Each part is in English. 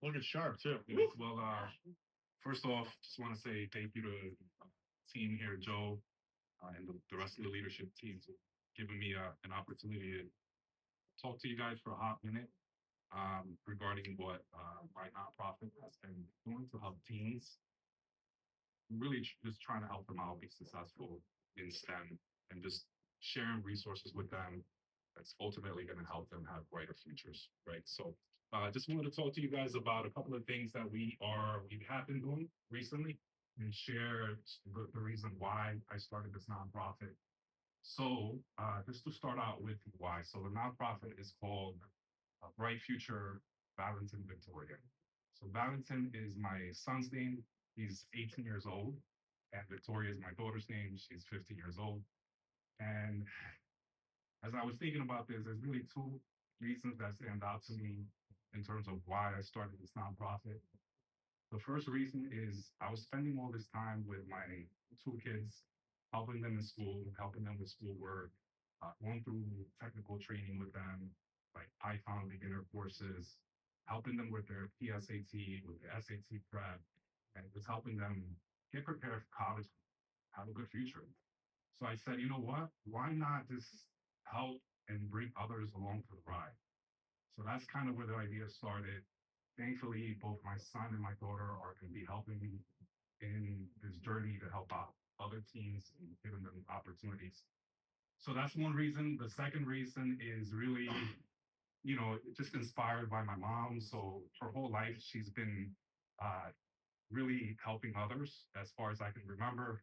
Looking sharp too. Yes, well, first off, just want to say thank you to uh, team here, Joe, and the rest of the leadership team for giving me an opportunity to talk to you guys for a hot minute regarding what my nonprofit has been doing to help teens. Really just trying to help them out be successful in STEM and just sharing resources with them that's ultimately going to help them have brighter futures, right? So, just wanted to talk to you guys about a couple of things that we have been doing recently and share the reason why I started this nonprofit. So, just to start out with why. So, the nonprofit is called Bright Future Valentin Victoria. So, Valentin is my son's name. He's 18 years old. And Victoria is my daughter's name. She's 15 years old. And as I was thinking about this, there's really two reasons that stand out to me in terms of why I started this nonprofit. The first reason is I was spending all this time with my two kids, helping them in school, helping them with schoolwork, going through technical training with them, like Python beginner courses, helping them with their PSAT, with their SAT prep, and just helping them get prepared for college, have a good future. So I said, you know what? Why not just help and bring others along for the ride? So that's kind of where the idea started. Thankfully, both my son and my daughter are going to be helping me in this journey to help out other teens and giving them opportunities. So that's one reason. The second reason is really, just inspired by my mom. So her whole life, she's been uh, really helping others as far as I can remember.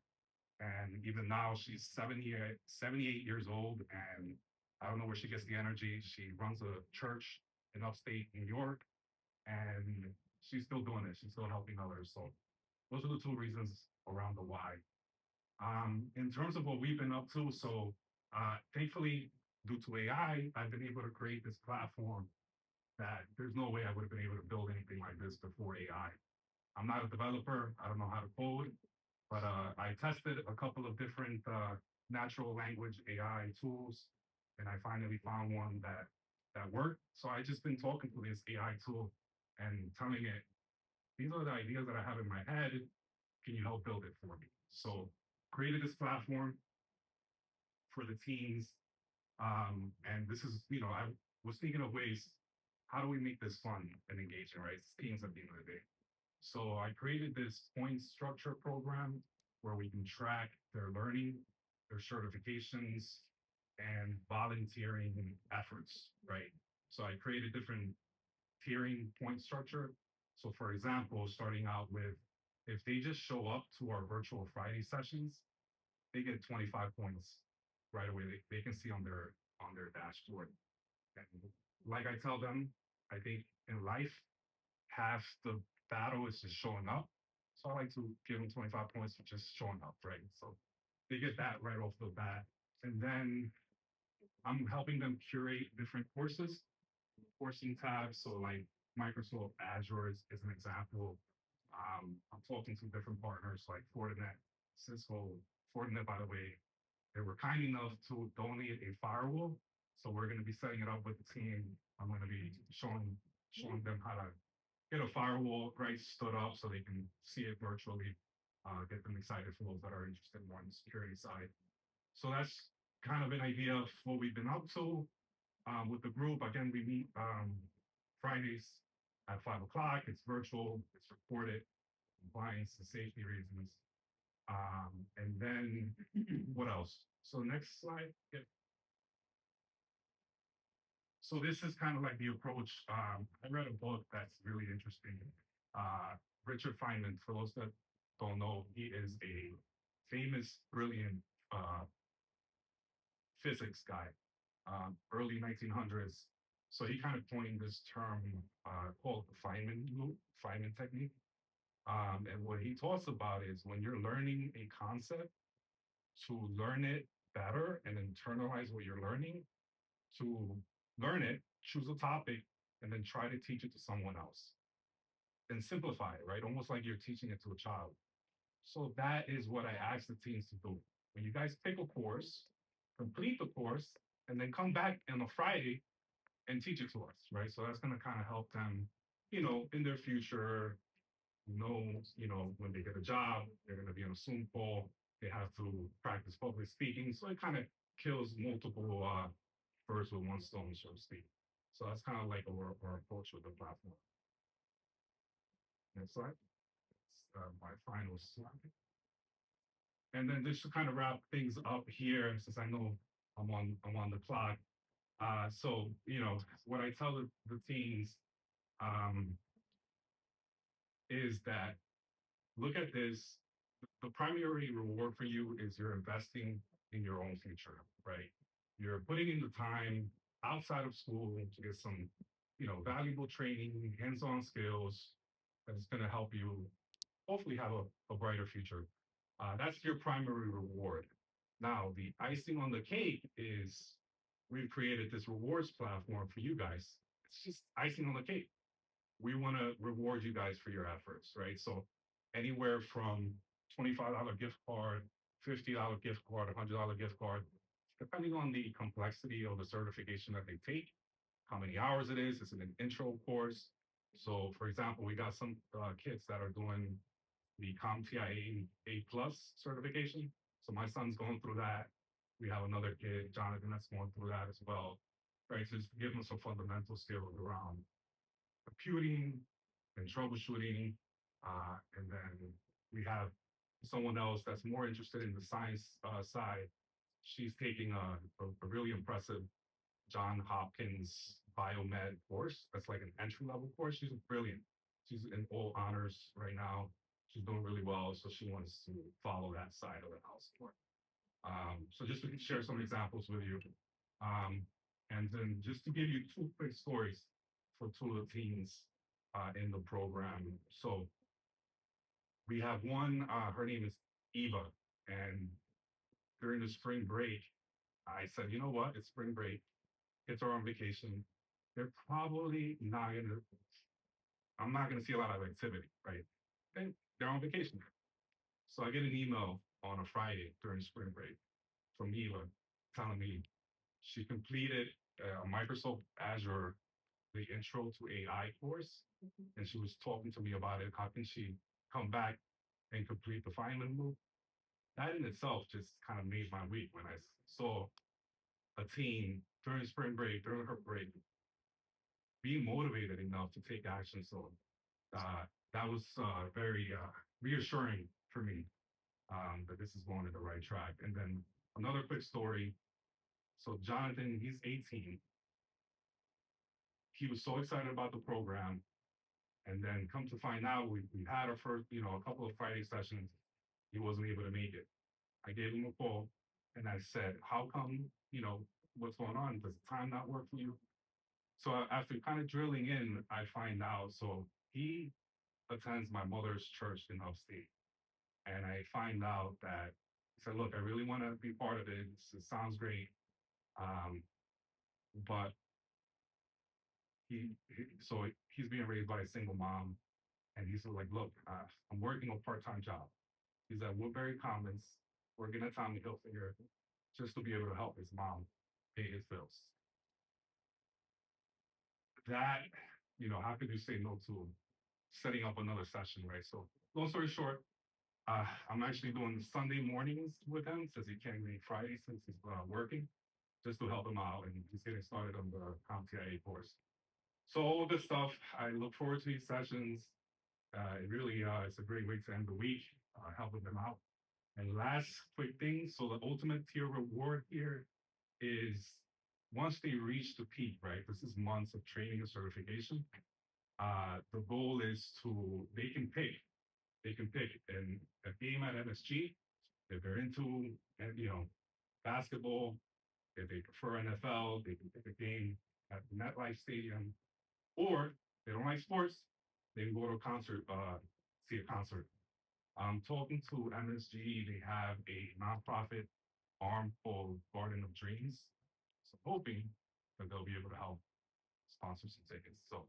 And even now, she's 78 years old, and I don't know where she gets the energy. She runs a church in upstate New York, and she's still doing it. She's still helping others. So those are the two reasons around the why. In terms of what we've been up to, so thankfully, due to AI, I've been able to create this platform that there's no way I would have been able to build anything like this before AI. I'm not a developer. I don't know how to code, but I tested a couple of different natural language AI tools, and I finally found one that worked. So I just been talking to this AI tool and telling it, these are the ideas that I have in my head. Can you help build it for me? So created this platform for the teens. And this is, I was thinking of ways, how do we make this fun and engaging, right? It's teens at the end of the day. So I created this point structure program where we can track their learning, their certifications, and volunteering efforts, right? So I created different tiering point structure. So for example, starting out with if they just show up to our virtual Friday sessions, they get 25 points right away. They can see on their dashboard. And like I tell them, I think in life, half the battle is just showing up. So I like to give them 25 points for just showing up, right? So they get that right off the bat. And then I'm helping them curate different courses, coursing tabs. So like Microsoft Azure is an example. I'm talking to different partners like Fortinet, Cisco. Fortinet, by the way, they were kind enough to donate a firewall. So we're going to be setting it up with the team. I'm going to be showing them how to get a firewall right stood up so they can see it virtually. Get them excited for those that are interested more on the security side. So that's kind of an idea of what we've been up to with the group. Again, we meet Fridays at 5 o'clock. It's virtual. It's recorded, compliance and safety reasons. And then what else? So next slide. Yeah. So this is kind of like the approach. I read a book that's really interesting. Uh, Richard Feynman, for those that don't know, he is a famous, brilliant uh, physics guy, early 1900s. So he kind of coined this term called the Feynman loop, Feynman technique. And what he talks about is when you're learning a concept, to learn it better and internalize what you're learning, to learn it, choose a topic, and then try to teach it to someone else. And simplify it, right? Almost like you're teaching it to a child. So that is what I ask the teams to do. When you guys pick a course, complete the course, and then come back on a Friday and teach it to us, right? So that's going to kind of help them in their future, when they get a job, they're going to be on a Zoom call. They have to practice public speaking. So it kind of kills multiple birds with one stone, so to speak. So that's kind of like our approach with the platform. Next slide. My final slide. And then just to kind of wrap things up here, since I know I'm on the clock. So what I tell the teens um, is that look at this. The primary reward for you is you're investing in your own future, right? You're putting in the time outside of school to get some, valuable training, hands-on skills that's going to help you hopefully have a brighter future. That's your primary reward. Now, the icing on the cake is we've created this rewards platform for you guys. It's just icing on the cake. We want to reward you guys for your efforts, right? So anywhere from $25 gift card, $50 gift card, $100 gift card, depending on the complexity of the certification that they take, how many hours it is. It's an intro course. So, for example, we got some kids that are doing the CompTIA A plus certification. So my son's going through that. We have another kid, Jonathan, that's going through that as well. Right, so just give them some fundamental skills around computing and troubleshooting. And then we have someone else that's more interested in the science side. She's taking a really impressive John Hopkins biomed course. That's like an entry level course. She's brilliant. She's in all honors right now. She's doing really well. So she wants to follow that side of the house more. So just to share some examples with you. Um, and then just to give you two quick stories for two of the teens in the program. So we have one, her name is Eva. And during the spring break, I said, you know what? It's spring break. Kids are on vacation. They're probably not going to, I'm not going to see a lot of activity, right? They're on vacation. So I get an email on a Friday during spring break from Eva telling me she completed Microsoft Azure, the Intro to AI course, and she was talking to me about it. How can she come back and complete the final move? That in itself just kind of made my week when I saw a teen during spring break, during her break, being motivated enough to take action. So that was very reassuring for me that this is going in the right track. And then another quick story. So Jonathan, he's 18. He was so excited about the program. And then come to find out, we had our first, a couple of Friday sessions. He wasn't able to make it. I gave him a call and I said, how come, what's going on? Does time not work for you? So after kind of drilling in, I find out. So he attends my mother's church in upstate. And I find out that he said, look, I really want to be part of it. It sounds great. Um, but so he's being raised by a single mom. And he's like, look, I'm working a part-time job. He's at Woodbury Commons, working at Tommy Hilfiger, just to be able to help his mom pay his bills. That, how could you say no to setting up another session, right? So long story short, I'm actually doing Sunday mornings with him since he can't make Friday since he's working, just to help him out and he's getting started on the CompTIA course. So all of this stuff, I look forward to these sessions. It really it's a great way to end the week, helping them out. And last quick thing, so the ultimate tier reward here is once they reach the peak, right? This is months of training and certification. The goal is they can pick a game at MSG if they're into basketball, if they prefer NFL, they can pick a game at the MetLife Stadium, or they don't like sports, they can go to a concert, see a concert. I'm talking to MSG. They have a nonprofit arm called Garden of Dreams. So hoping that they'll be able to help sponsor some tickets. So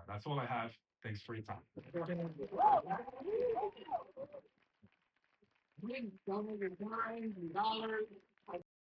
that's all I have. Thanks for your time.